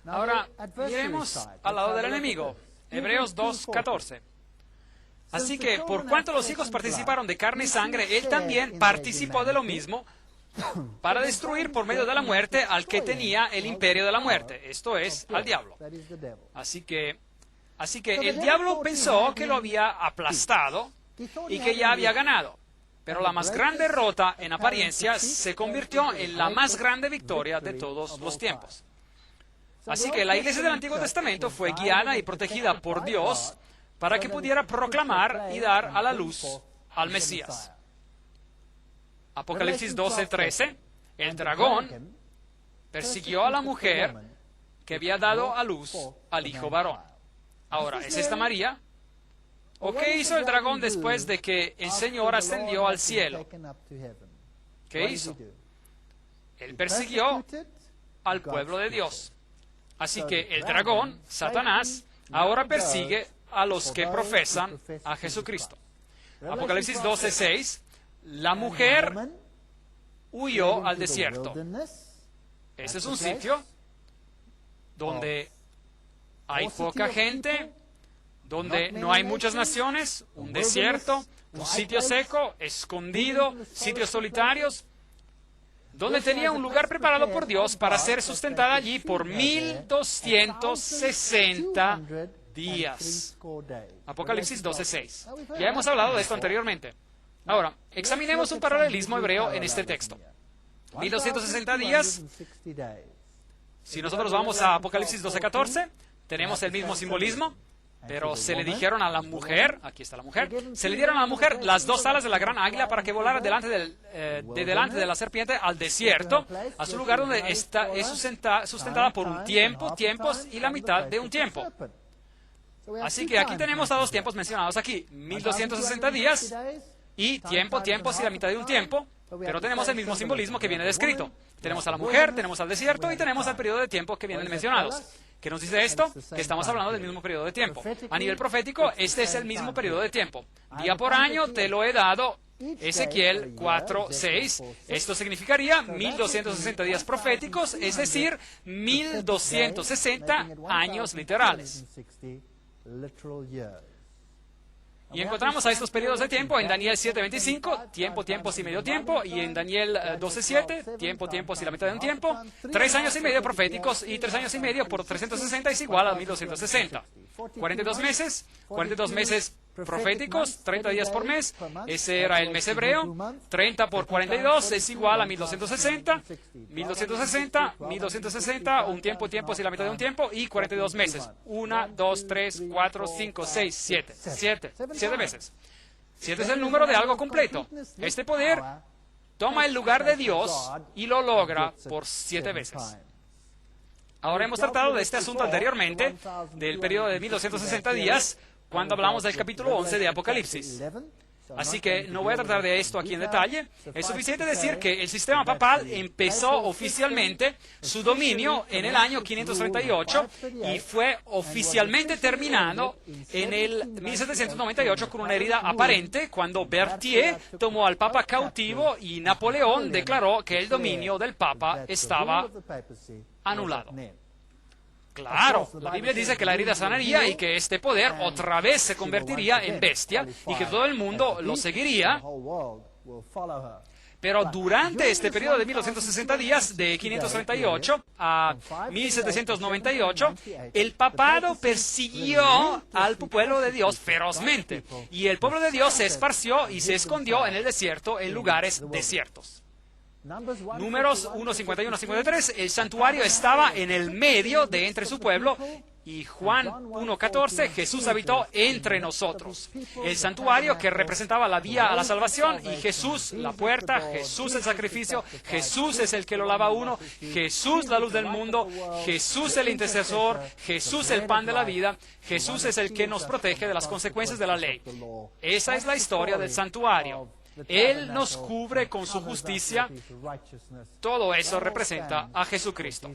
Ahora, miremos al lado del enemigo, Hebreos 2:14. Así que, por cuanto los hijos participaron de carne y sangre, él también participó de lo mismo para destruir por medio de la muerte al que tenía el imperio de la muerte, esto es, al diablo. Así que el diablo pensó que lo había aplastado y que ya había ganado. Pero la más grande derrota, en apariencia, se convirtió en la más grande victoria de todos los tiempos. Así que la iglesia del Antiguo Testamento fue guiada y protegida por Dios para que pudiera proclamar y dar a la luz al Mesías. Apocalipsis 12:13, el dragón persiguió a la mujer que había dado a luz al hijo varón. Ahora, ¿es esta María? ¿O qué hizo el dragón después de que el Señor ascendió al cielo? ¿Qué hizo? Él persiguió al pueblo de Dios. Así que el dragón, Satanás, ahora persigue a los que profesan a Jesucristo. Apocalipsis 12:6, la mujer huyó al desierto. Ese es un sitio donde hay poca gente, donde no hay muchas naciones, un desierto, un sitio seco, escondido, sitios solitarios, donde tenía un lugar preparado por Dios para ser sustentada allí por 1260 días. Apocalipsis 12:6. Ya hemos hablado de esto anteriormente. Ahora, examinemos un paralelismo hebreo en este texto. 1260 días. Si nosotros vamos a Apocalipsis 12:14, tenemos el mismo simbolismo. Pero se le dijeron a la mujer, aquí está la mujer, se le dieron a la mujer las dos alas de la gran águila para que volara delante de la serpiente al desierto, a su lugar donde es sustentada por un tiempo, tiempos y la mitad de un tiempo. Así que aquí tenemos a dos tiempos mencionados aquí, 1260 días y tiempo, tiempos y la mitad de un tiempo, pero tenemos el mismo simbolismo que viene descrito. Tenemos a la mujer, tenemos al desierto y tenemos al periodo de tiempo que vienen mencionados. ¿Qué nos dice esto? Que estamos hablando del mismo periodo de tiempo. A nivel profético, este es el mismo periodo de tiempo. Día por año te lo he dado, Ezequiel 4:6. Esto significaría 1260 días proféticos, es decir, 1260 años literales. Y encontramos a estos periodos de tiempo en Daniel 7:25, tiempo, tiempos y medio tiempo, y en Daniel 12:7, tiempo, tiempos y la mitad de un tiempo, 3 años y medio proféticos, y 3 años y medio por 360 es igual a 1260. 42 meses proféticos, 30 días por mes, ese era el mes hebreo, 30 por 42 es igual a 1260, 1260, un tiempo, tiempos y la mitad de un tiempo, y 42 meses, 1, 2, 3, 4, 5, 6, 7 veces. 7 es el número de algo completo. Este poder toma el lugar de Dios y lo logra por 7 veces. Ahora hemos tratado de este asunto anteriormente, del periodo de 1260 días, cuando hablamos del capítulo 11 de Apocalipsis. Así que no voy a tratar de esto aquí en detalle. Es suficiente decir que el sistema papal empezó oficialmente su dominio en el año 538 y fue oficialmente terminado en el 1798 con una herida aparente cuando Berthier tomó al Papa cautivo y Napoleón declaró que el dominio del Papa estaba anulado. Claro, la Biblia dice que la herida sanaría y que este poder otra vez se convertiría en bestia y que todo el mundo lo seguiría. Pero durante este periodo de 1260 días, de 538 a 1798, el papado persiguió al pueblo de Dios ferozmente y el pueblo de Dios se esparció y se escondió en el desierto, en lugares desiertos. Números 1:51 a 53, el santuario estaba en el medio de entre su pueblo, y Juan 1:14, Jesús habitó entre nosotros. El santuario que representaba la vía a la salvación, y Jesús la puerta, Jesús el sacrificio, Jesús es el que lo lava uno, Jesús la luz del mundo, Jesús el intercesor, Jesús el pan de la vida, Jesús es el que nos protege de las consecuencias de la ley. Esa es la historia del santuario. Él nos cubre con su justicia. Todo eso representa a Jesucristo.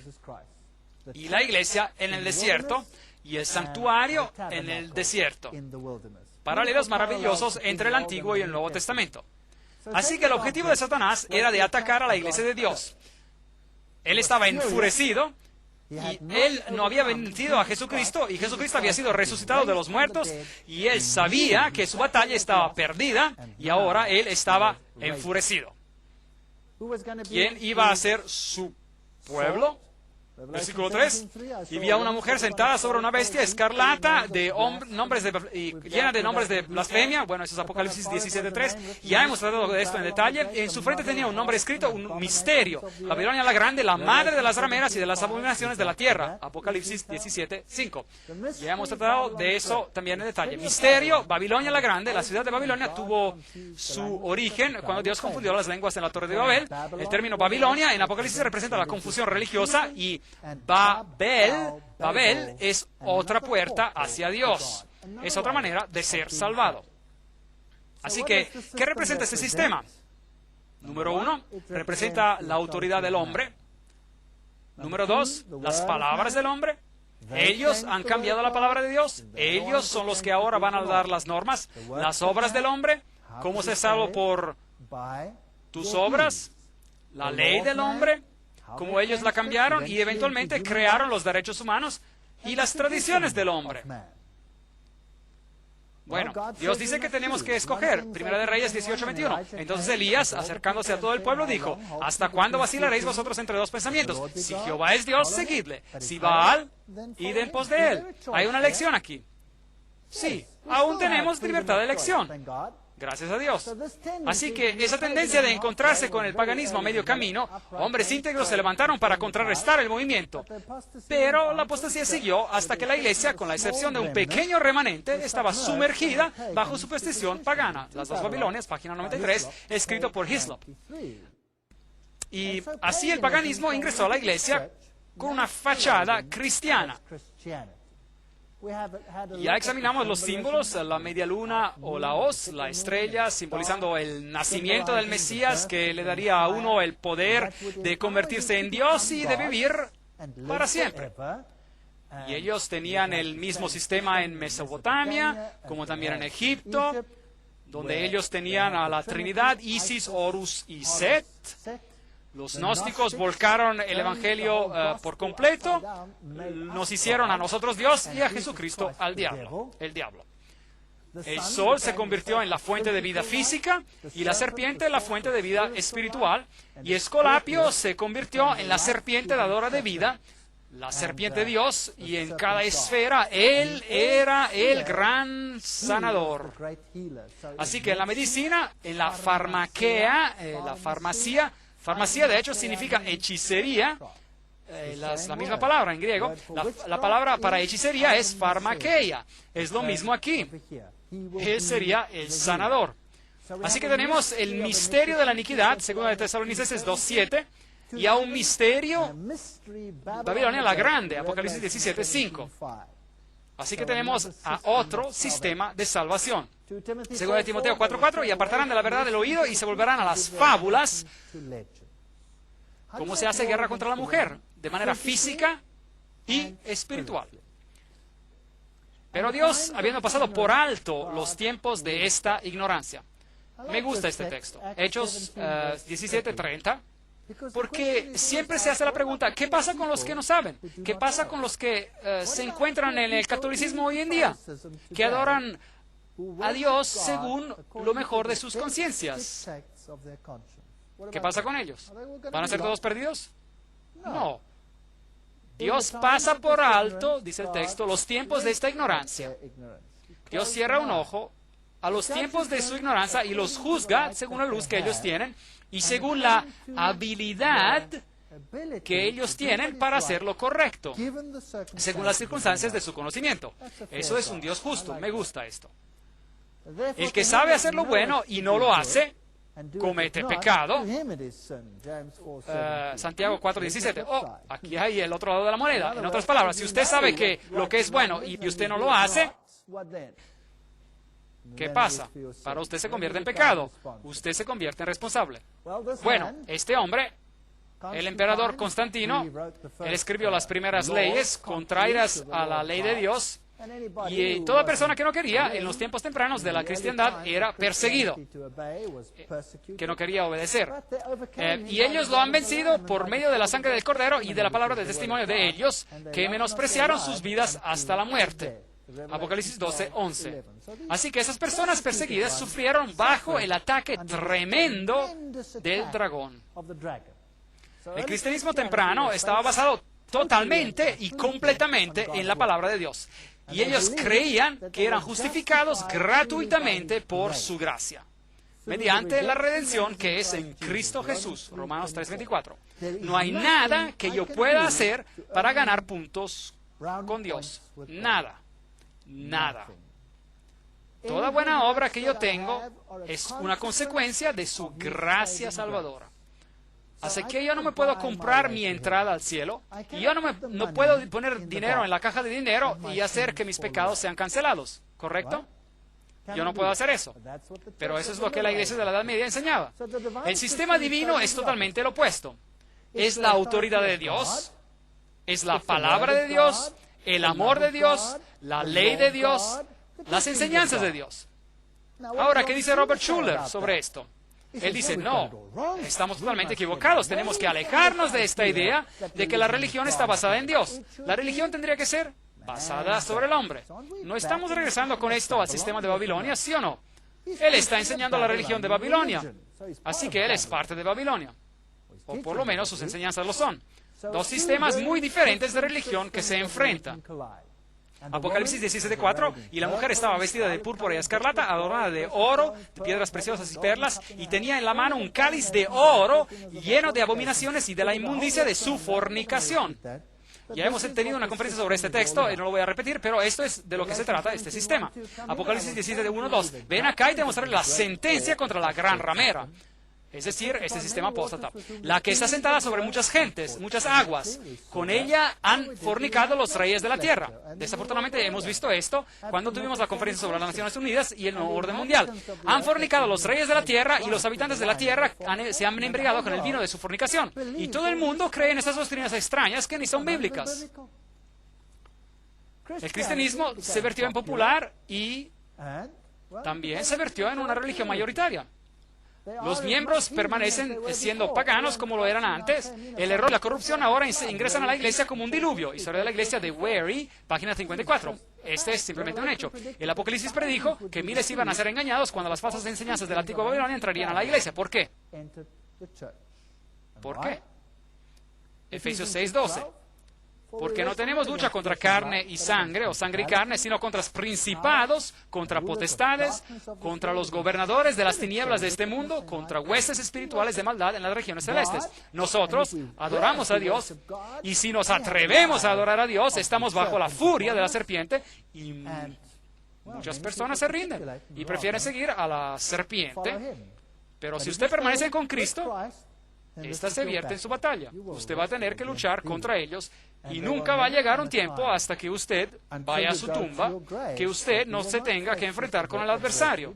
Y la iglesia en el desierto y el santuario en el desierto. Paralelos maravillosos entre el Antiguo y el Nuevo Testamento. Así que el objetivo de Satanás era de atacar a la iglesia de Dios. Él estaba enfurecido. Y él no había vencido a Jesucristo, y Jesucristo había sido resucitado de los muertos, y él sabía que su batalla estaba perdida, y ahora él estaba enfurecido. ¿Quién iba a ser su pueblo? Versículo 3. Y vi a una mujer sentada sobre una bestia escarlata llena de nombres de blasfemia. Bueno, eso es Apocalipsis 17:3. Ya hemos tratado de esto en detalle. En su frente tenía un nombre escrito, un misterio. Babilonia la Grande, la madre de las rameras y de las abominaciones de la tierra. Apocalipsis 17:5. Ya hemos tratado de eso también en detalle. Misterio, Babilonia la Grande. La ciudad de Babilonia tuvo su origen cuando Dios confundió las lenguas en la Torre de Babel. El término Babilonia en Apocalipsis representa la confusión religiosa, y Babel es otra puerta hacia Dios. Es otra manera de ser salvado. Así que, ¿qué representa este sistema? Número 1, representa la autoridad del hombre. Número 2, las palabras del hombre. Ellos han cambiado la palabra de Dios. Ellos son los que ahora van a dar las normas. Las obras del hombre. ¿Cómo se salvo por tus obras? La ley del hombre. Como ellos la cambiaron y eventualmente crearon los derechos humanos y las tradiciones del hombre. Bueno, Dios dice que tenemos que escoger. Primera de Reyes 18:21. Entonces Elías, acercándose a todo el pueblo, dijo: ¿hasta cuándo vacilaréis vosotros entre dos pensamientos? Si Jehová es Dios, seguidle. Si Baal, id en pos de él. Hay una elección aquí. Sí, aún tenemos libertad de elección. Gracias a Dios. Así que esa tendencia de encontrarse con el paganismo a medio camino, hombres íntegros se levantaron para contrarrestar el movimiento. Pero la apostasía siguió hasta que la iglesia, con la excepción de un pequeño remanente, estaba sumergida bajo superstición pagana. Las dos Babilonias, página 93, escrito por Hislop. Y así el paganismo ingresó a la iglesia con una fachada cristiana. Ya examinamos los símbolos, la media luna o la hoz, la estrella, simbolizando el nacimiento del Mesías, que le daría a uno el poder de convertirse en Dios y de vivir para siempre. Y ellos tenían el mismo sistema en Mesopotamia, como también en Egipto, donde ellos tenían a la Trinidad, Isis, Horus y Set. Los gnósticos volcaron el Evangelio por completo, nos hicieron a nosotros Dios y a Jesucristo el diablo. El sol se convirtió en la fuente de vida física y la serpiente en la fuente de vida espiritual, y Escolapio se convirtió en la serpiente dadora de vida, la serpiente Dios, y en cada esfera Él era el gran sanador. Así que en la medicina, en la farmaquea, la farmacia, de hecho, significa hechicería. La misma palabra en griego. La palabra para hechicería es farmakeia. Es lo mismo aquí. Él sería el sanador. Así que tenemos el misterio de la iniquidad, según de Tesalonicenses 2:7. y a un misterio, Babilonia la Grande, Apocalipsis 17:5. Así que tenemos a otro sistema de salvación. Según de Timoteo 4:4, y apartarán de la verdad del oído y se volverán a las fábulas. ¿Cómo se hace guerra contra la mujer? De manera física y espiritual. Pero Dios, habiendo pasado por alto los tiempos de esta ignorancia. Me gusta este texto, Hechos 17:30, porque siempre se hace la pregunta, ¿qué pasa con los que no saben? ¿Qué pasa con los que se encuentran en el catolicismo hoy en día? Que adoran a Dios según lo mejor de sus conciencias. ¿Qué pasa con ellos? ¿Van a ser todos perdidos? No. Dios pasa por alto, dice el texto, los tiempos de esta ignorancia. Dios cierra un ojo a los tiempos de su ignorancia y los juzga según la luz que ellos tienen y según la habilidad que ellos tienen para hacer lo correcto, según las circunstancias de su conocimiento. Eso es un Dios justo. Me gusta esto. El que sabe hacer lo bueno y no lo hace, comete pecado. Santiago 4:17. Oh, aquí hay el otro lado de la moneda. En otras palabras, si usted sabe que lo que es bueno y usted no lo hace, ¿qué pasa? Para usted se convierte en pecado. Usted se convierte en responsable. Bueno, este hombre, el emperador Constantino, él escribió las primeras leyes contrarias a la ley de Dios. Y toda persona que no quería, en los tiempos tempranos de la cristiandad, era perseguido, que no quería obedecer. Y ellos lo han vencido por medio de la sangre del Cordero y de la palabra de testimonio de ellos, que menospreciaron sus vidas hasta la muerte. Apocalipsis 12:11. Así que esas personas perseguidas sufrieron bajo el ataque tremendo del dragón. El cristianismo temprano estaba basado totalmente y completamente en la palabra de Dios. Y ellos creían que eran justificados gratuitamente por su gracia, mediante la redención que es en Cristo Jesús. Romanos 3:24. No hay nada que yo pueda hacer para ganar puntos con Dios. Nada. Nada. Toda buena obra que yo tengo es una consecuencia de su gracia salvadora. Así que yo no me puedo comprar mi entrada al cielo, y yo no puedo poner dinero en la caja de dinero y hacer que mis pecados sean cancelados, ¿correcto? Yo no puedo hacer eso. Pero eso es lo que la iglesia de la Edad Media enseñaba. El sistema divino es totalmente el opuesto. Es la autoridad de Dios, es la palabra de Dios, el amor de Dios, la ley de Dios, las enseñanzas de Dios. Ahora, ¿qué dice Robert Schuller sobre esto? Él dice, no, estamos totalmente equivocados. Tenemos que alejarnos de esta idea de que la religión está basada en Dios. La religión tendría que ser basada sobre el hombre. ¿No estamos regresando con esto al sistema de Babilonia, sí o no? Él está enseñando la religión de Babilonia. Así que él es parte de Babilonia. O por lo menos sus enseñanzas lo son. Dos sistemas muy diferentes de religión que se enfrentan. Apocalipsis 17:4, y la mujer estaba vestida de púrpura y escarlata, adornada de oro, de piedras preciosas y perlas, y tenía en la mano un cáliz de oro lleno de abominaciones y de la inmundicia de su fornicación. Ya hemos tenido una conferencia sobre este texto, y no lo voy a repetir, pero esto es de lo que se trata este sistema. Apocalipsis 17:1-2. Ven acá y te mostraré la sentencia contra la gran ramera. Es decir, este sistema apóstata, la que está sentada sobre muchas gentes, muchas aguas. Con ella han fornicado los reyes de la tierra. Desafortunadamente hemos visto esto cuando tuvimos la conferencia sobre las Naciones Unidas y el nuevo orden mundial. Han fornicado los reyes de la tierra y los habitantes de la tierra se han embriagado con el vino de su fornicación. Y todo el mundo cree en esas doctrinas extrañas que ni son bíblicas. El cristianismo se vertió en popular y también se vertió en una religión mayoritaria. Los miembros permanecen siendo paganos como lo eran antes. El error y la corrupción ahora ingresan a la iglesia como un diluvio. Historia de la iglesia de Wary, página 54. Este es simplemente un hecho. El Apocalipsis predijo que miles iban a ser engañados cuando las falsas enseñanzas de la antigua Babilonia entrarían a la iglesia. ¿Por qué? ¿Por qué? Efesios 6:12. Porque no tenemos lucha contra carne y sangre, o sangre y carne, sino contra principados, contra potestades, contra los gobernadores de las tinieblas de este mundo, contra huestes espirituales de maldad en las regiones celestes. Nosotros adoramos a Dios, y si nos atrevemos a adorar a Dios, estamos bajo la furia de la serpiente, y muchas personas se rinden y prefieren seguir a la serpiente. Pero si usted permanece con Cristo, esta se vierte en su batalla. Usted va a tener que luchar contra ellos y nunca va a llegar un tiempo hasta que usted vaya a su tumba que usted no se tenga que enfrentar con el adversario.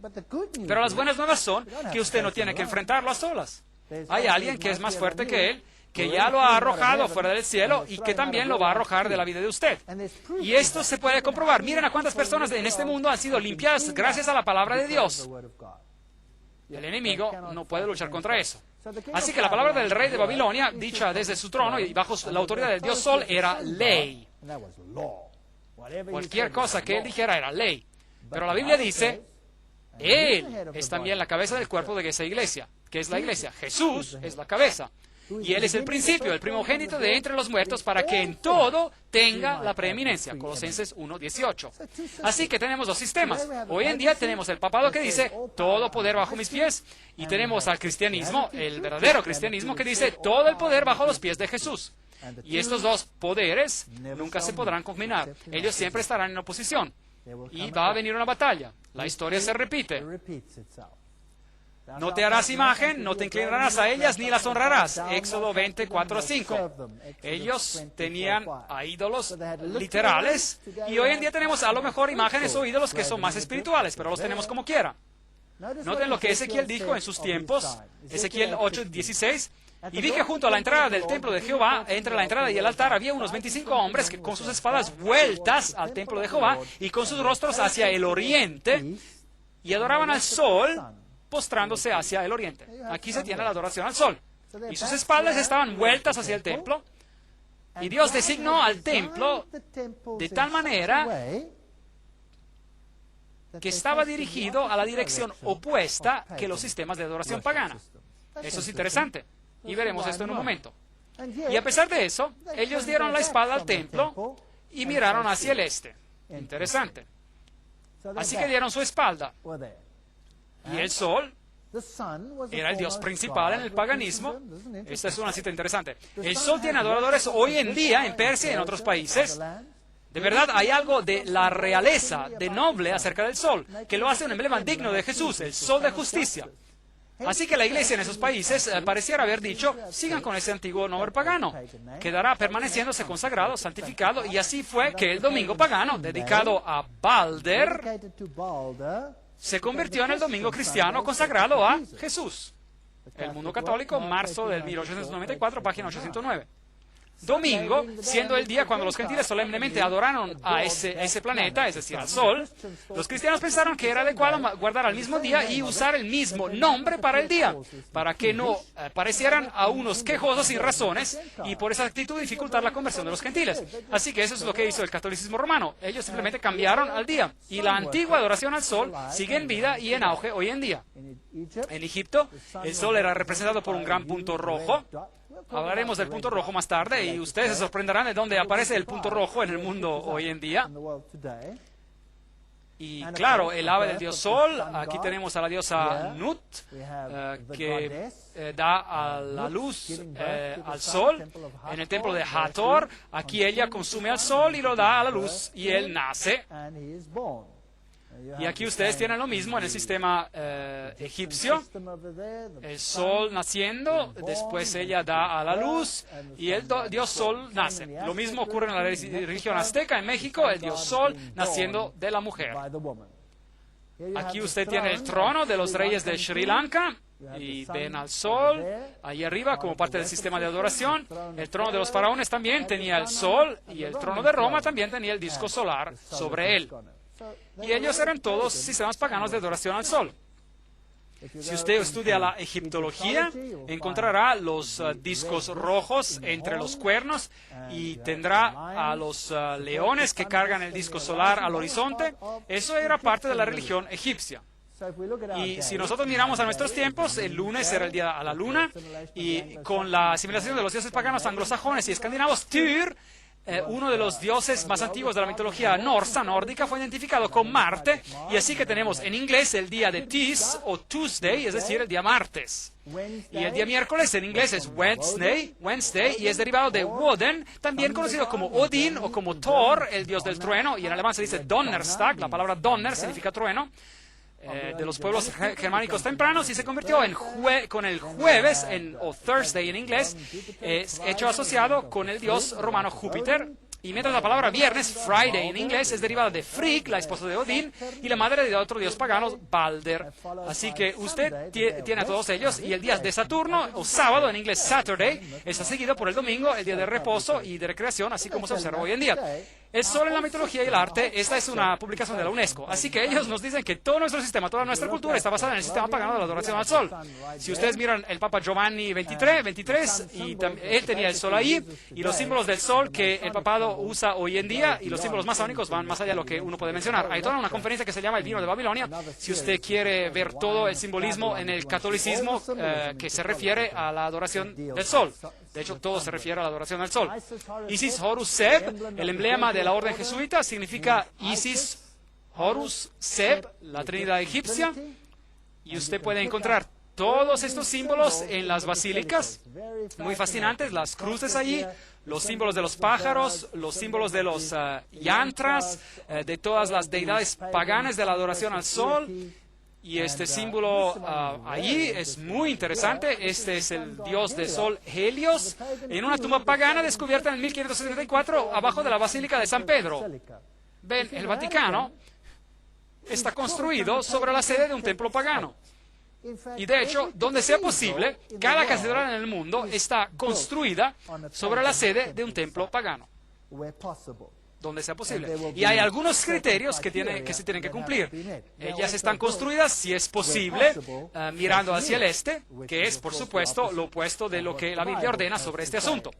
Pero las buenas nuevas son que usted no tiene que enfrentarlo a solas. Hay alguien que es más fuerte que él, que ya lo ha arrojado fuera del cielo y que también lo va a arrojar de la vida de usted. Y esto se puede comprobar. Miren a cuántas personas en este mundo han sido limpiadas gracias a la palabra de Dios. El enemigo no puede luchar contra eso. Así que la palabra del rey de Babilonia, dicha desde su trono y bajo la autoridad del dios Sol, era ley. Cualquier cosa que él dijera era ley. Pero la Biblia dice, él es también la cabeza del cuerpo de esa iglesia. ¿Qué es la iglesia? Jesús es la cabeza. Y él es el principio, el primogénito de entre los muertos, para que en todo tenga la preeminencia. Colosenses 1:18. Así que tenemos dos sistemas. Hoy en día tenemos el papado que dice, todo poder bajo mis pies. Y tenemos al cristianismo, el verdadero cristianismo, que dice, todo el poder bajo los pies de Jesús. Y estos dos poderes nunca se podrán combinar. Ellos siempre estarán en oposición. Y va a venir una batalla. La historia se repite. No te harás imagen, no te inclinarás a ellas, ni las honrarás. Éxodo 20:4-5. Ellos tenían a ídolos literales, y hoy en día tenemos a lo mejor imágenes o ídolos que son más espirituales, pero los tenemos como quiera. Noten lo que Ezequiel dijo en sus tiempos, Ezequiel 8:16. Y vi que junto a la entrada del templo de Jehová, entre la entrada y el altar, había unos 25 hombres que con sus espadas vueltas al templo de Jehová y con sus rostros hacia el oriente, y adoraban al sol, postrándose hacia el oriente. Aquí se tiene la adoración al sol. Y sus espaldas estaban vueltas hacia el templo. Y Dios designó al templo de tal manera que estaba dirigido a la dirección opuesta que los sistemas de adoración pagana. Eso es interesante. Y veremos esto en un momento. Y a pesar de eso, ellos dieron la espalda al templo y miraron hacia el este. Interesante. Así que dieron su espalda. Y el sol era el dios principal en el paganismo. Esta es una cita interesante. El sol tiene adoradores hoy en día en Persia y en otros países. De verdad, hay algo de la realeza, de noble acerca del sol, que lo hace un emblema digno de Jesús, el sol de justicia. Así que la iglesia en esos países pareciera haber dicho, sigan con ese antiguo nombre pagano, quedará permaneciéndose consagrado, santificado, y así fue que el domingo pagano, dedicado a Balder, se convirtió en el domingo cristiano consagrado a Jesús. El Mundo Católico, marzo del 1894, página 809. Domingo, siendo el día cuando los gentiles solemnemente adoraron a ese planeta, es decir, al sol, los cristianos pensaron que era adecuado guardar al mismo día y usar el mismo nombre para el día, para que no parecieran a unos quejosos sin razones y por esa actitud dificultar la conversión de los gentiles. Así que eso es lo que hizo el catolicismo romano. Ellos simplemente cambiaron al día. Y la antigua adoración al sol sigue en vida y en auge hoy en día. En Egipto, el sol era representado por un gran punto rojo. Hablaremos del punto rojo más tarde y ustedes se sorprenderán de dónde aparece el punto rojo en el mundo hoy en día. Y claro, el ave del dios Sol, aquí tenemos a la diosa Nut, que da a la luz al Sol en el templo de Hathor. Aquí ella consume al Sol y lo da a la luz y él nace. Y aquí ustedes tienen lo mismo en el sistema egipcio. El sol naciendo, después ella da a la luz y el dios sol nace. Lo mismo ocurre en la religión azteca en México, el dios sol naciendo de la mujer. Aquí usted tiene el trono de los reyes de Sri Lanka y ven al sol ahí arriba como parte del sistema de adoración. El trono de los faraones también tenía el sol y el trono de Roma también tenía el disco solar sobre él. Y ellos eran todos sistemas paganos de adoración al sol. Si usted estudia la egiptología, encontrará los discos rojos entre los cuernos y tendrá a los leones que cargan el disco solar al horizonte. Eso era parte de la religión egipcia. Y si nosotros miramos a nuestros tiempos, el lunes era el día a la luna, y con la asimilación de los dioses paganos anglosajones y escandinavos, Tyr, uno de los dioses más antiguos de la mitología nórdica, fue identificado con Marte, y así que tenemos en inglés el día de Tis o Tuesday, es decir, el día martes. Y el día miércoles en inglés es Wednesday, y es derivado de Woden, también conocido como Odin o como Thor, el dios del trueno, y en alemán se dice Donnerstag, la palabra Donner significa trueno. de los pueblos germánicos tempranos y se convirtió con el jueves, o Thursday en inglés, es hecho asociado con el dios romano Júpiter. Y mientras la palabra viernes, Friday en inglés, es derivada de Frigg, la esposa de Odín, y la madre de otro dios pagano, Balder. Así que usted tiene a todos ellos, y el día de Saturno, o sábado en inglés Saturday, está seguido por el domingo, el día de reposo y de recreación, así como se observa hoy en día. El sol en la mitología y el arte, esta es una publicación de la UNESCO. Así que ellos nos dicen que todo nuestro sistema, toda nuestra cultura está basada en el sistema pagano de la adoración al sol. Si ustedes miran el Papa Giovanni XXIII, y él tenía el sol ahí, y los símbolos del sol que el papado usa hoy en día, y los símbolos masónicos van más allá de lo que uno puede mencionar. Hay toda una conferencia que se llama El vino de Babilonia, si usted quiere ver todo el simbolismo en el catolicismo que se refiere a la adoración del sol. De hecho, todo se refiere a la adoración al sol. Isis, Horus, Seb, el emblema de la orden jesuita, significa Isis, Horus, Seb, la trinidad egipcia. Y usted puede encontrar todos estos símbolos en las basílicas, muy fascinantes, las cruces allí, los símbolos de los pájaros, los símbolos de los yantras, de todas las deidades paganas de la adoración al sol. Y este símbolo allí es muy interesante. Este es el dios del sol Helios, en una tumba pagana descubierta en 1574 abajo de la Basílica de San Pedro. Ven, el Vaticano está construido sobre la sede de un templo pagano. Y de hecho, donde sea posible, cada catedral en el mundo está construida sobre la sede de un templo pagano. Donde sea posible. Y hay algunos criterios que se tienen que cumplir. Ellas están construidas, si es posible, mirando hacia el este, que es, por supuesto, lo opuesto de lo que la Biblia ordena sobre este asunto.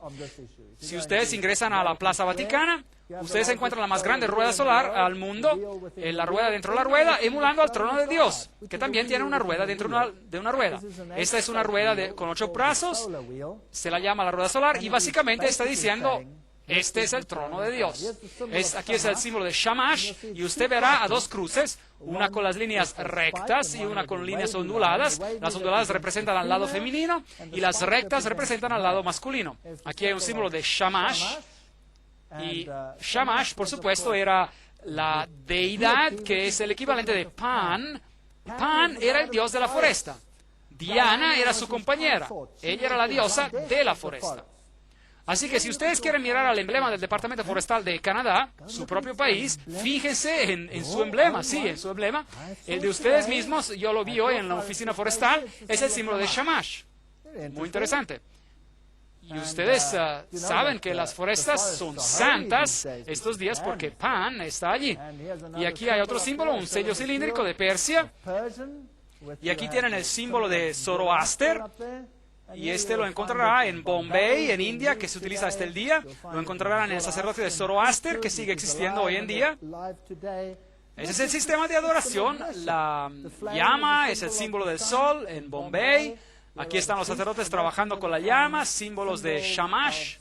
Si ustedes ingresan a la Plaza Vaticana, ustedes encuentran la más grande rueda solar al mundo, la rueda dentro de la rueda, emulando al trono de Dios, que también tiene una rueda dentro de una rueda. Esta es una rueda con 8 brazos, se la llama la rueda solar, y básicamente está diciendo: este es el trono de Dios. Aquí es el símbolo de Shamash, y usted verá a 2 cruces, una con las líneas rectas y una con líneas onduladas. Las onduladas representan al lado femenino y las rectas representan al lado masculino. Aquí hay un símbolo de Shamash, y Shamash, por supuesto, era la deidad que es el equivalente de Pan. Pan era el dios de la foresta. Diana era su compañera. Ella era la diosa de la foresta. Así que si ustedes quieren mirar al emblema del Departamento Forestal de Canadá, su propio país, fíjense en su emblema, sí, en su emblema. El de ustedes mismos, yo lo vi hoy en la oficina forestal, es el símbolo de Shamash. Muy interesante. Y ustedes saben que las forestas son santas estos días porque Pan está allí. Y aquí hay otro símbolo, un sello cilíndrico de Persia. Y aquí tienen el símbolo de Zoroaster. Y este lo encontrará en Bombay, en India, que se utiliza hasta el día. Lo encontrarán en el sacerdote de Zoroaster, que sigue existiendo hoy en día. Ese es el sistema de adoración. La llama es el símbolo del sol en Bombay. Aquí están los sacerdotes trabajando con la llama, símbolos de Shamash.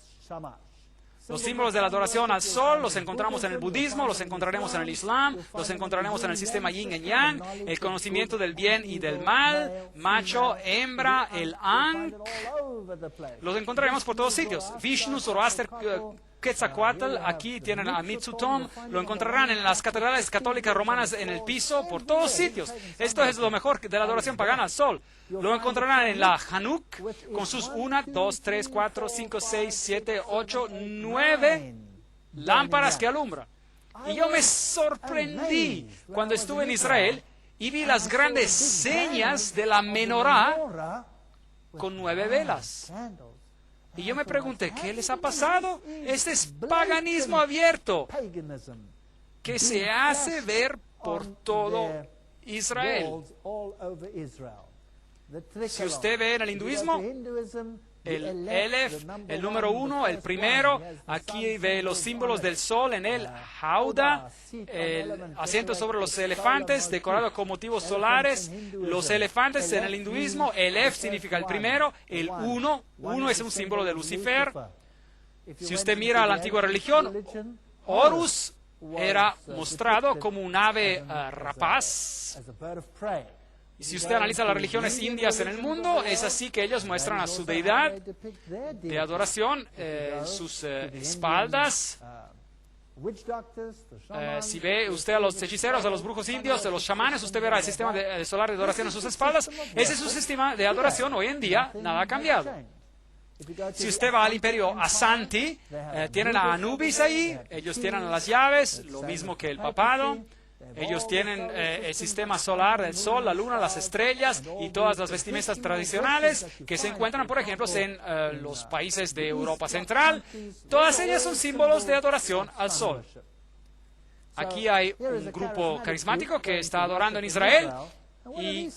Los símbolos de la adoración al sol los encontramos en el budismo, los encontraremos en el islam, los encontraremos en el sistema yin y yang, el conocimiento del bien y del mal, macho, hembra, el ankh. Los encontraremos por todos sitios. Vishnu, Zoroaster, Quetzalcoatl, aquí tienen a Mitsutom, lo encontrarán en las catedrales católicas romanas en el piso, por todos sitios. Esto es lo mejor de la adoración pagana al sol. Lo encontrarán en la Hanuk con sus 1, 2, 3, 4, 5, 6, 7, 8, 9 lámparas que alumbran. Y yo me sorprendí cuando estuve en Israel y vi las grandes señas de la menorá con 9 velas. Y yo me pregunté, ¿qué les ha pasado? Este es paganismo abierto que se hace ver por todo Israel. Si usted ve en el hinduismo, el Elef, el número 1, el primero, aquí ve los símbolos del sol en el Hauda, el asiento sobre los elefantes decorado con motivos solares. Los elefantes en el hinduismo, el Elef significa el primero, el 1 es un símbolo de Lucifer. Si usted mira a la antigua religión, Horus era mostrado como un ave rapaz. Y si usted analiza las religiones indias en el mundo, es así que ellos muestran a su deidad de adoración, sus espaldas, Si ve usted a los hechiceros, a los brujos indios, a los chamanes, usted verá el sistema solar de adoración en sus espaldas. Ese es su sistema de adoración hoy en día, nada ha cambiado. Si usted va al imperio Asanti, tienen a Anubis ahí, ellos tienen las llaves, lo mismo que el papado. Ellos tienen el sistema solar del sol, la luna, las estrellas y todas las vestimentas tradicionales que se encuentran, por ejemplo, en los países de Europa Central. Todas ellas son símbolos de adoración al sol. Aquí hay un grupo carismático que está adorando en Israel. ¿Y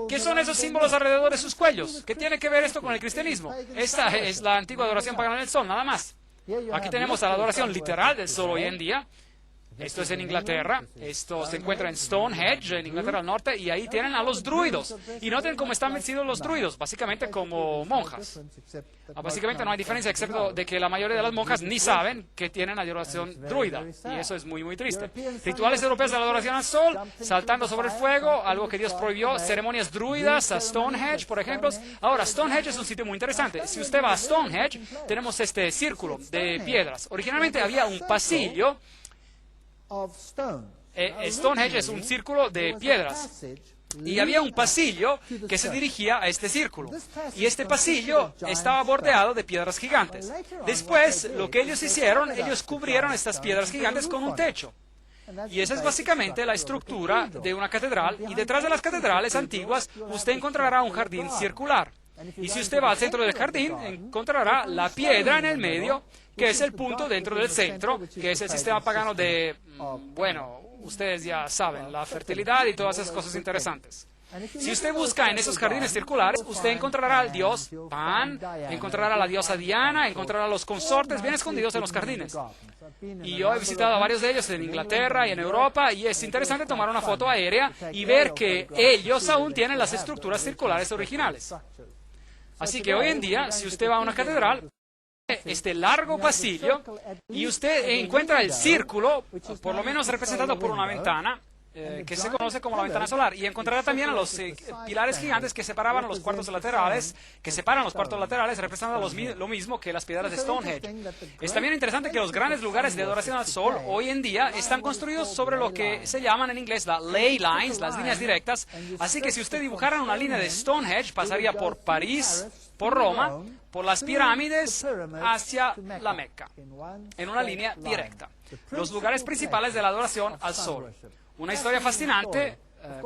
qué son esos símbolos alrededor de sus cuellos? ¿Qué tiene que ver esto con el cristianismo? Esta es la antigua adoración pagana del sol, nada más. Aquí tenemos la adoración literal del sol hoy en día. Esto es en Inglaterra, esto se encuentra en Stonehenge, en Inglaterra del Norte, y ahí tienen a los druidos. Y noten cómo están vestidos los druidos, básicamente como monjas. Básicamente no hay diferencia, excepto de que la mayoría de las monjas ni saben que tienen adoración druida, y eso es muy, muy triste. Rituales europeos de la adoración al sol, saltando sobre el fuego, algo que Dios prohibió, ceremonias druidas, a Stonehenge, por ejemplo. Ahora, Stonehenge es un sitio muy interesante. Si usted va a Stonehenge, tenemos este círculo de piedras. Originalmente había un pasillo. Stonehenge es un círculo de piedras y había un pasillo que se dirigía a este círculo y este pasillo estaba bordeado de piedras gigantes. Después, lo que ellos hicieron, ellos cubrieron estas piedras gigantes con un techo. Y esa es básicamente la estructura de una catedral, y detrás de las catedrales antiguas usted encontrará un jardín circular. Y si usted va al centro del jardín, encontrará la piedra en el medio, que es el punto dentro del centro, que es el sistema pagano de, bueno, ustedes ya saben, la fertilidad y todas esas cosas interesantes. Si usted busca en esos jardines circulares, usted encontrará al dios Pan, encontrará a la diosa Diana, encontrará a los consortes bien escondidos en los jardines. Y yo he visitado a varios de ellos en Inglaterra y en Europa, y es interesante tomar una foto aérea y ver que ellos aún tienen las estructuras circulares originales. Así que hoy en día, si usted va a una catedral, este largo pasillo, y usted encuentra el círculo, por lo menos representado por una ventana, que se conoce como la ventana solar, y encontrará también a los pilares gigantes que separaban a los cuartos laterales, que separan los cuartos laterales, representando lo mismo que las piedras de Stonehenge. Es también interesante que los grandes lugares de adoración al sol hoy en día están construidos sobre lo que se llaman en inglés las ley lines, las líneas directas, así que si usted dibujara una línea de Stonehenge, pasaría por París, por Roma, por las pirámides, hacia la Meca, en una línea directa. Los lugares principales de la adoración al sol. Una historia fascinante.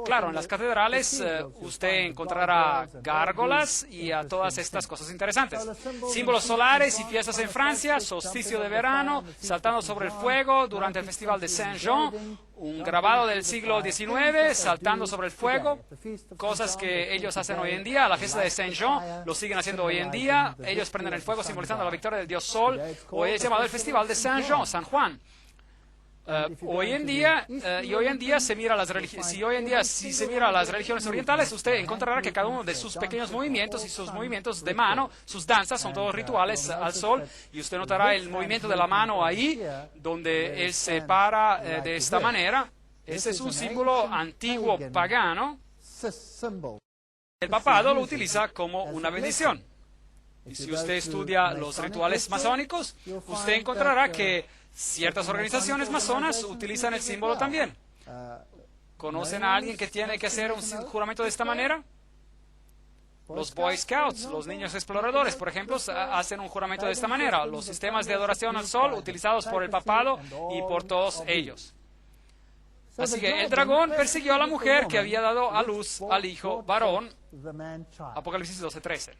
Claro, en las catedrales usted encontrará gárgolas y a todas estas cosas interesantes. Símbolos solares y fiestas en Francia, solsticio de verano, saltando sobre el fuego durante el Festival de Saint-Jean, un grabado del siglo XIX, saltando sobre el fuego, cosas que ellos hacen hoy en día. La fiesta de Saint-Jean lo siguen haciendo hoy en día. Ellos prenden el fuego simbolizando la victoria del dios Sol. Hoy es llamado el Festival de Saint-Jean, San Juan. Hoy en día, si se mira las religiones orientales, usted encontrará que cada uno de sus pequeños movimientos y sus movimientos de mano, sus danzas, son todos rituales al sol, y usted notará el movimiento de la mano ahí, donde él se para de esta manera. Ese es un símbolo antiguo pagano. El papado lo utiliza como una bendición. Y si usted estudia los rituales masónicos, usted encontrará que ciertas organizaciones masonas utilizan el símbolo también. ¿Conocen a alguien que tiene que hacer un juramento de esta manera? Los Boy Scouts, los niños exploradores, por ejemplo, hacen un juramento de esta manera. Los sistemas de adoración al sol utilizados por el papado y por todos ellos. Así que el dragón persiguió a la mujer que había dado a luz al hijo varón, Apocalipsis 12:13.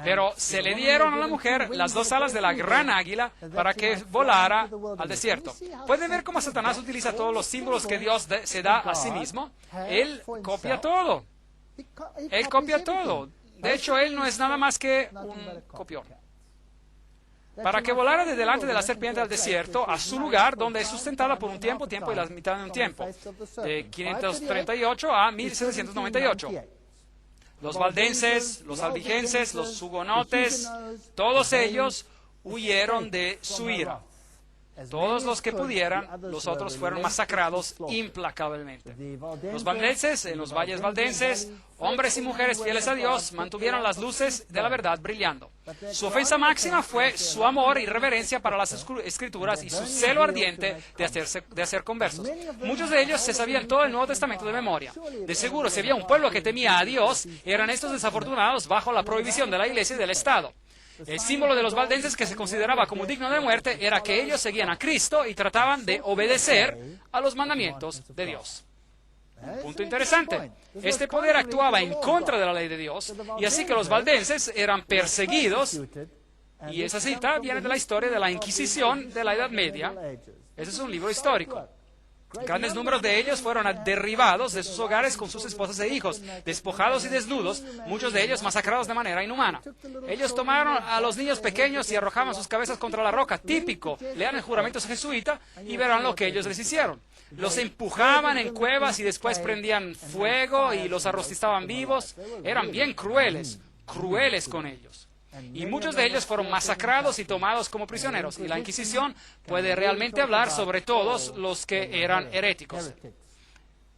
Pero se le dieron a la mujer las dos alas de la gran águila para que volara al desierto. ¿Pueden ver cómo Satanás utiliza todos los símbolos que Dios se da a sí mismo? Él copia todo. Él copia todo. De hecho, él no es nada más que un copión. Para que volara de delante de la serpiente al desierto, a su lugar, donde es sustentada por un tiempo y la mitad de un tiempo, de 538 a 1798. Los valdenses, los albigenses, los hugonotes, todos ellos huyeron de su ira. Todos los que pudieran, los otros fueron masacrados implacablemente. Los valdenses, en los valles valdenses, hombres y mujeres fieles a Dios, mantuvieron las luces de la verdad brillando. Su ofensa máxima fue su amor y reverencia para las Escrituras y su celo ardiente de hacer conversos. Muchos de ellos se sabían todo el Nuevo Testamento de memoria. De seguro, si había un pueblo que temía a Dios, eran estos desafortunados bajo la prohibición de la Iglesia y del Estado. El símbolo de los valdenses que se consideraba como digno de muerte era que ellos seguían a Cristo y trataban de obedecer a los mandamientos de Dios. Un punto interesante. Este poder actuaba en contra de la ley de Dios, y así que los valdenses eran perseguidos, y esa cita viene de la historia de la Inquisición de la Edad Media. Ese es un libro histórico. Grandes números de ellos fueron derribados de sus hogares con sus esposas e hijos, despojados y desnudos, muchos de ellos masacrados de manera inhumana. Ellos tomaron a los niños pequeños y arrojaban sus cabezas contra la roca, típico. Lean el juramento jesuita y verán lo que ellos les hicieron. Los empujaban en cuevas y después prendían fuego y los arrostizaban vivos. Eran bien crueles con ellos. Y muchos de ellos fueron masacrados y tomados como prisioneros. Y la Inquisición puede realmente hablar sobre todos los que eran heréticos.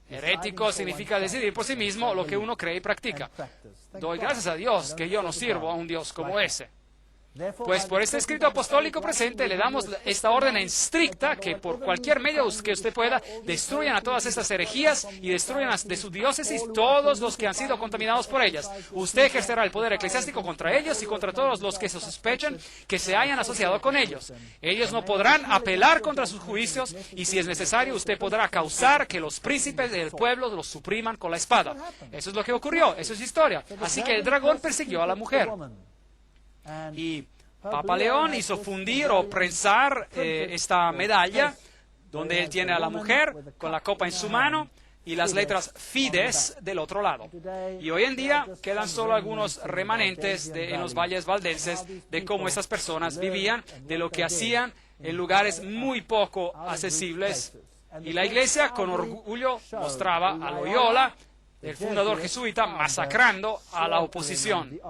Herético significa decidir por sí mismo lo que uno cree y practica. Doy gracias a Dios que yo no sirvo a un Dios como ese. Pues por este escrito apostólico presente le damos esta orden estricta que por cualquier medio que usted pueda destruyan a todas estas herejías y destruyan de su diócesis todos los que han sido contaminados por ellas. Usted ejercerá el poder eclesiástico contra ellos y contra todos los que se sospechen que se hayan asociado con ellos. Ellos no podrán apelar contra sus juicios y si es necesario usted podrá causar que los príncipes del pueblo los supriman con la espada. Eso es lo que ocurrió, eso es historia. Así que el dragón persiguió a la mujer. Y Papa León hizo fundir o prensar esta medalla, donde él tiene a la mujer con la copa en su mano y las letras Fides del otro lado. Y hoy en día quedan solo algunos remanentes en los valles valdenses de cómo esas personas vivían, de lo que hacían en lugares muy poco accesibles. Y la iglesia con orgullo mostraba a Loyola, el fundador jesuita, masacrando a la oposición.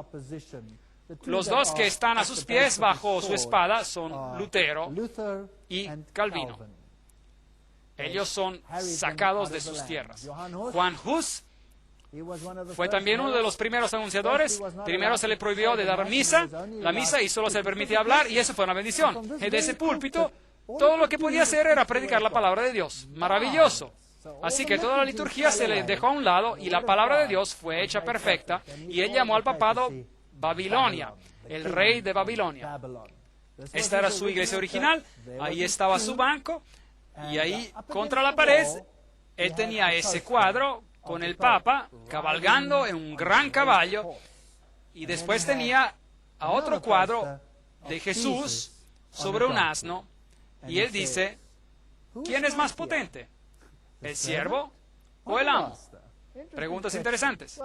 Los dos que están a sus pies bajo su espada son Lutero y Calvino. Ellos son sacados de sus tierras. Juan Hus fue también uno de los primeros anunciadores. Primero se le prohibió de dar la misa y solo se le permitía hablar, y eso fue una bendición. De ese púlpito, todo lo que podía hacer era predicar la palabra de Dios. Maravilloso. Así que toda la liturgia se le dejó a un lado y la palabra de Dios fue hecha perfecta, y él llamó al papado Babilonia, el rey de Babilonia. Esta era su iglesia original, ahí estaba su banco, y ahí contra la pared él tenía ese cuadro con el Papa cabalgando en un gran caballo, y después tenía a otro cuadro de Jesús sobre un asno, y él dice, ¿quién es más potente? ¿El siervo o el amo? Preguntas interesantes.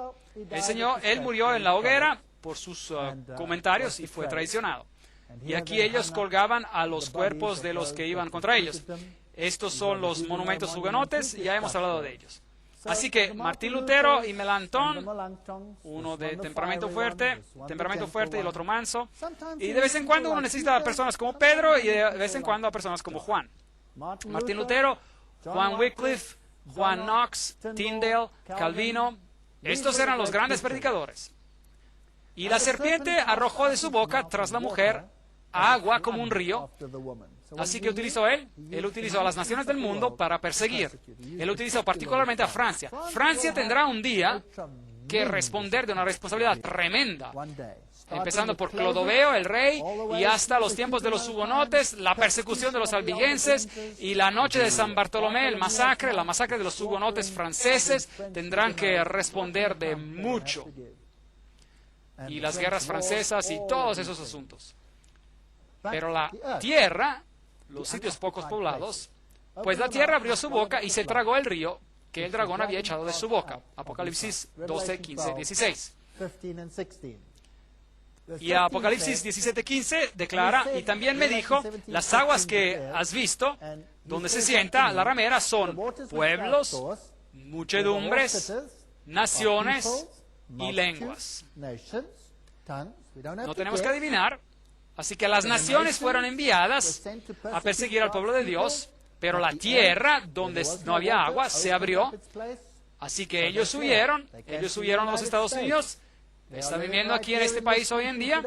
Él murió en la hoguera por sus comentarios y fue traicionado. Y aquí ellos colgaban a los cuerpos de los que iban contra ellos. Estos son los monumentos hugonotes, y ya hemos hablado de ellos. Así que Martín Lutero y Melanchthon, uno de temperamento fuerte y el otro manso, y de vez en cuando uno necesita a personas como Pedro y de vez en cuando a personas como Juan. Martín Lutero, Juan Wycliffe, Juan Knox, Tyndale, Calvino, estos eran los grandes predicadores. Y la serpiente arrojó de su boca tras la mujer agua como un río. Así que él utilizó a las naciones del mundo para perseguir. Él utilizó particularmente a Francia. Francia tendrá un día que responder de una responsabilidad tremenda, empezando por Clodoveo, el rey, y hasta los tiempos de los hugonotes, la persecución de los albigenses, y la noche de San Bartolomé, la masacre de los hugonotes franceses, tendrán que responder de mucho. Y las guerras francesas y todos esos asuntos. Pero la tierra, los sitios pocos poblados, pues la tierra abrió su boca y se tragó el río que el dragón había echado de su boca. Apocalipsis 12, 15, 16. Y Apocalipsis 17, 15 declara, y también me dijo, las aguas que has visto, donde se sienta la ramera, son pueblos, muchedumbres, naciones y lenguas. No tenemos que adivinar. Así que las naciones fueron enviadas a perseguir al pueblo de Dios, pero la tierra donde no había agua se abrió. Así que ellos huyeron a los Estados Unidos. Están viviendo aquí en este país hoy en día.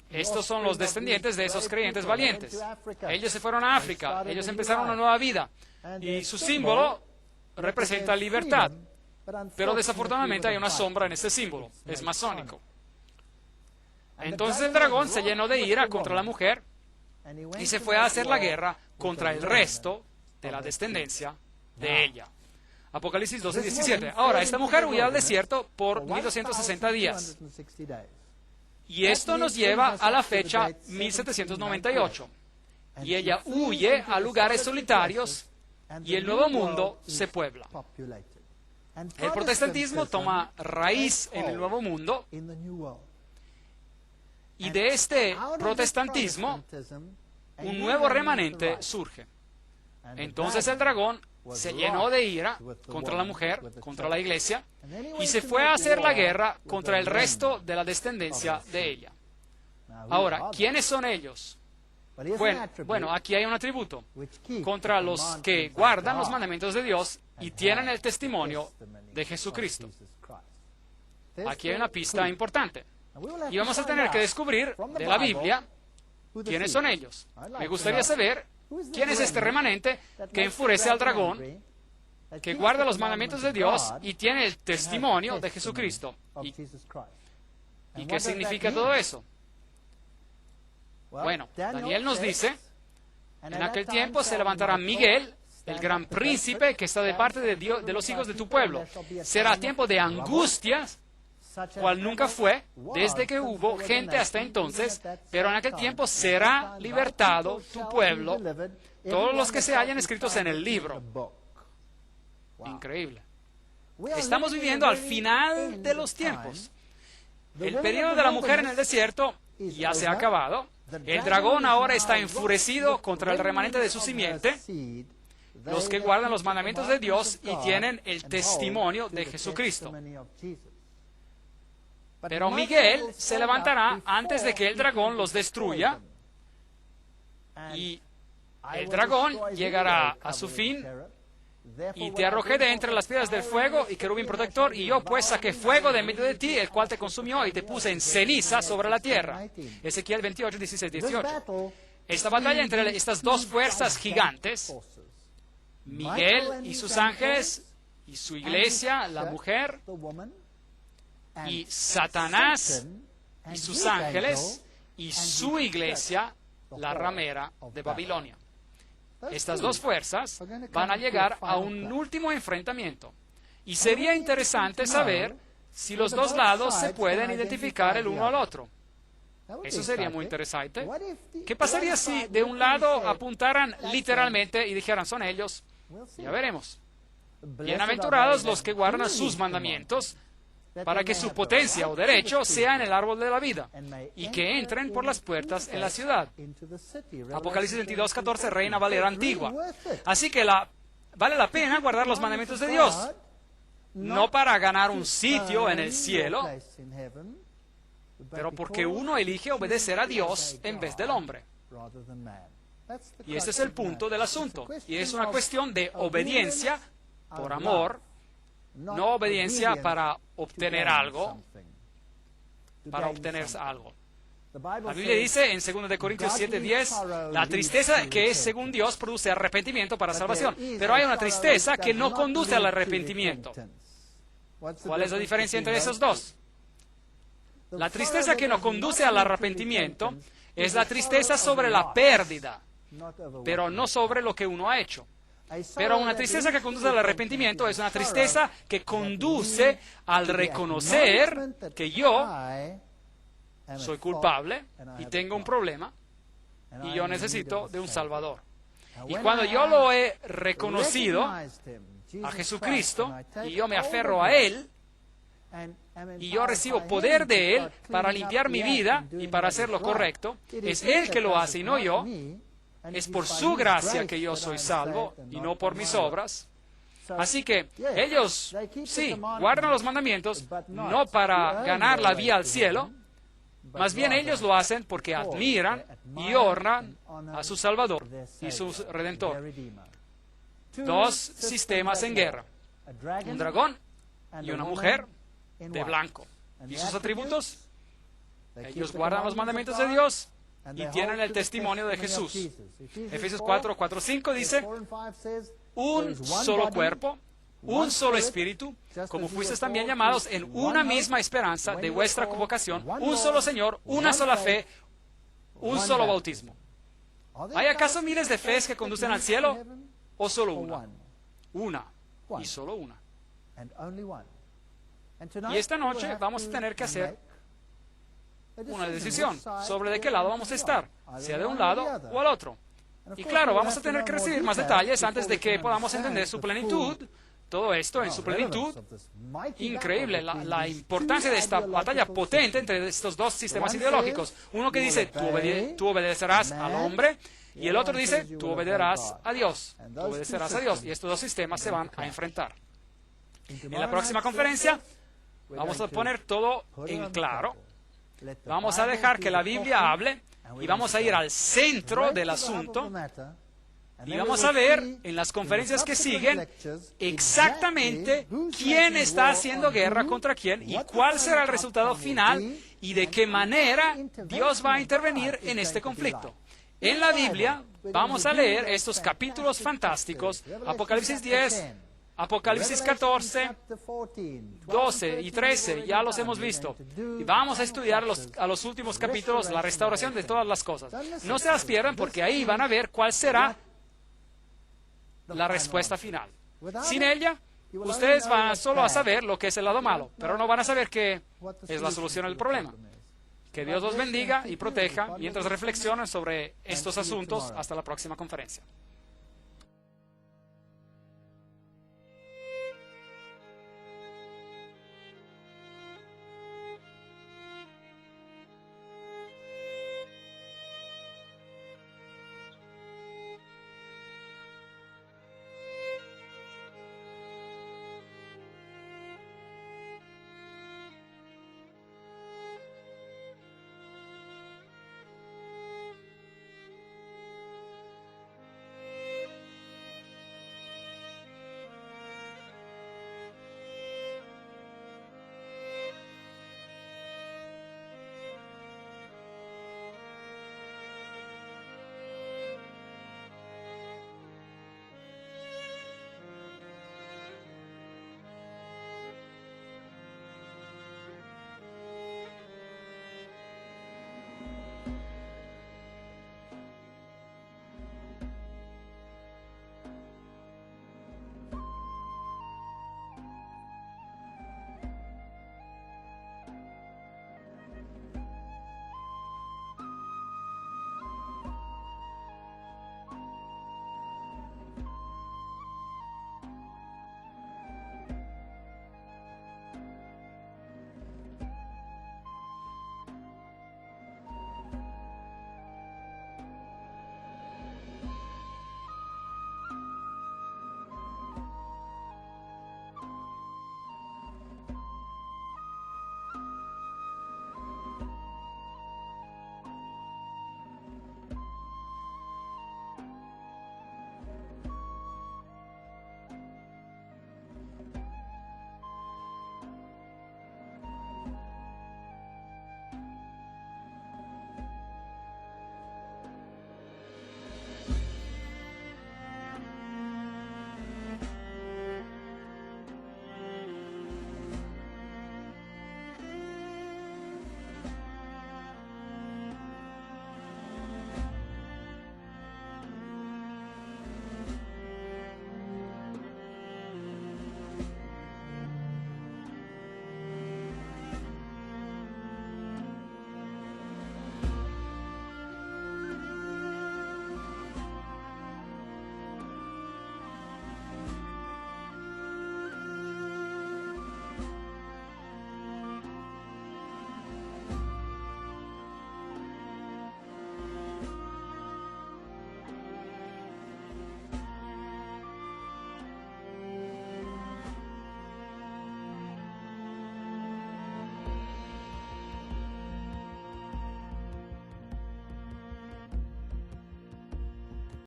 Estos son los descendientes de esos creyentes valientes. Ellos se fueron a África, ellos empezaron una nueva vida. Y su símbolo representa libertad. Pero desafortunadamente hay una sombra en ese símbolo, es masónico. Entonces el dragón se llenó de ira contra la mujer y se fue a hacer la guerra contra el resto de la descendencia de ella. Apocalipsis 12:17. Ahora, esta mujer huyó al desierto por 1260 días. Y esto nos lleva a la fecha 1798. Y ella huye a lugares solitarios y el Nuevo Mundo se puebla. El protestantismo toma raíz en el Nuevo Mundo. Y de este protestantismo, un nuevo remanente surge. Entonces el dragón se llenó de ira contra la mujer, contra la iglesia, y se fue a hacer la guerra contra el resto de la descendencia de ella. Ahora, ¿quiénes son ellos? Bueno, aquí hay un atributo contra los que guardan los mandamientos de Dios y tienen el testimonio de Jesucristo. Aquí hay una pista importante. Y vamos a tener que descubrir de la Biblia quiénes son ellos. Me gustaría saber quién es este remanente que enfurece al dragón, que guarda los mandamientos de Dios y tiene el testimonio de Jesucristo. ¿Y qué significa todo eso? Bueno, Daniel nos dice, en aquel tiempo se levantará Miguel, el gran príncipe que está de parte de Dios, de los hijos de tu pueblo. Será tiempo de angustias, cual nunca fue, desde que hubo gente hasta entonces, pero en aquel tiempo será libertado tu pueblo, todos los que se hallan escritos en el libro. Increíble. Estamos viviendo al final de los tiempos. El periodo de la mujer en el desierto ya se ha acabado. El dragón ahora está enfurecido contra el remanente de su simiente, los que guardan los mandamientos de Dios y tienen el testimonio de Jesucristo. Pero Miguel se levantará antes de que el dragón los destruya, y el dragón llegará a su fin, y te arrojé de entre las piedras del fuego y querubín protector, y yo pues saqué fuego de medio de ti, el cual te consumió, y te puse en ceniza sobre la tierra. Ezequiel 28, 16, 18. Esta batalla entre estas dos fuerzas gigantes, Miguel y sus ángeles, y su iglesia, la mujer, y Satanás y sus ángeles, y su iglesia, la ramera de Babilonia. Estas dos fuerzas van a llegar a un último enfrentamiento. Y sería interesante saber si los dos lados se pueden identificar el uno al otro. Eso sería muy interesante. ¿Qué pasaría si de un lado apuntaran literalmente y dijeran, son ellos? Ya veremos. Bienaventurados los que guardan sus mandamientos, para que su potencia o derecho sea en el árbol de la vida, y que entren por las puertas en la ciudad. Apocalipsis 22:14, Reina Valera Antigua. Así que vale la pena guardar los mandamientos de Dios, no para ganar un sitio en el cielo, pero porque uno elige obedecer a Dios en vez del hombre. Y ese es el punto del asunto. Y es una cuestión de obediencia por amor, no obediencia para obtener algo, La Biblia dice en 2 Corintios 7:10, la tristeza que es según Dios produce arrepentimiento para salvación. Pero hay una tristeza que no conduce al arrepentimiento. ¿Cuál es la diferencia entre esos dos? La tristeza que no conduce al arrepentimiento es la tristeza sobre la pérdida, pero no sobre lo que uno ha hecho. Pero una tristeza que conduce al arrepentimiento es una tristeza que conduce al reconocer que yo soy culpable y tengo un problema y yo necesito de un Salvador. Y cuando yo lo he reconocido a Jesucristo y yo me aferro a Él y yo recibo poder de Él para limpiar mi vida y para hacer lo correcto, es Él que lo hace y no yo. Es por su gracia que yo soy salvo y no por mis obras. Así que ellos, sí, guardan los mandamientos, no para ganar la vía al cielo, Más bien ellos lo hacen porque admiran y honran a su Salvador y su Redentor. Dos sistemas en guerra. Un dragón y una mujer de blanco. ¿Y sus atributos? Ellos guardan los mandamientos de Dios y tienen el testimonio de Jesús. Efesios 4, 4, 5 dice, un solo cuerpo, un solo espíritu, como fuisteis también llamados en una misma esperanza de vuestra convocación, un solo Señor, una sola fe, un solo bautismo. ¿Hay acaso miles de fees que conducen al cielo? ¿O solo una? Una. Y solo una. Y esta noche vamos a tener que hacer una decisión sobre de qué lado vamos a estar, sea de un lado o al otro. Y claro, vamos a tener que recibir más detalles antes de que podamos entender su plenitud, todo esto en su plenitud. Increíble la importancia de esta batalla potente entre estos dos sistemas ideológicos. Uno que dice, tú obedecerás al hombre, y el otro dice, tú obedecerás a Dios. Tú obedecerás a Dios. Y estos dos sistemas se van a enfrentar. En la próxima conferencia vamos a poner todo en claro. Vamos a dejar que la Biblia hable y vamos a ir al centro del asunto y vamos a ver en las conferencias que siguen exactamente quién está haciendo guerra contra quién y cuál será el resultado final y de qué manera Dios va a intervenir en este conflicto. En la Biblia vamos a leer estos capítulos fantásticos, Apocalipsis 10, Apocalipsis 14, 12 y 13, ya los hemos visto. Y vamos a estudiar a los últimos capítulos, la restauración de todas las cosas. No se las pierdan porque ahí van a ver cuál será la respuesta final. Sin ella, ustedes van solo a saber lo que es el lado malo, pero no van a saber qué es la solución al problema. Que Dios los bendiga y proteja mientras reflexionan sobre estos asuntos. Hasta la próxima conferencia.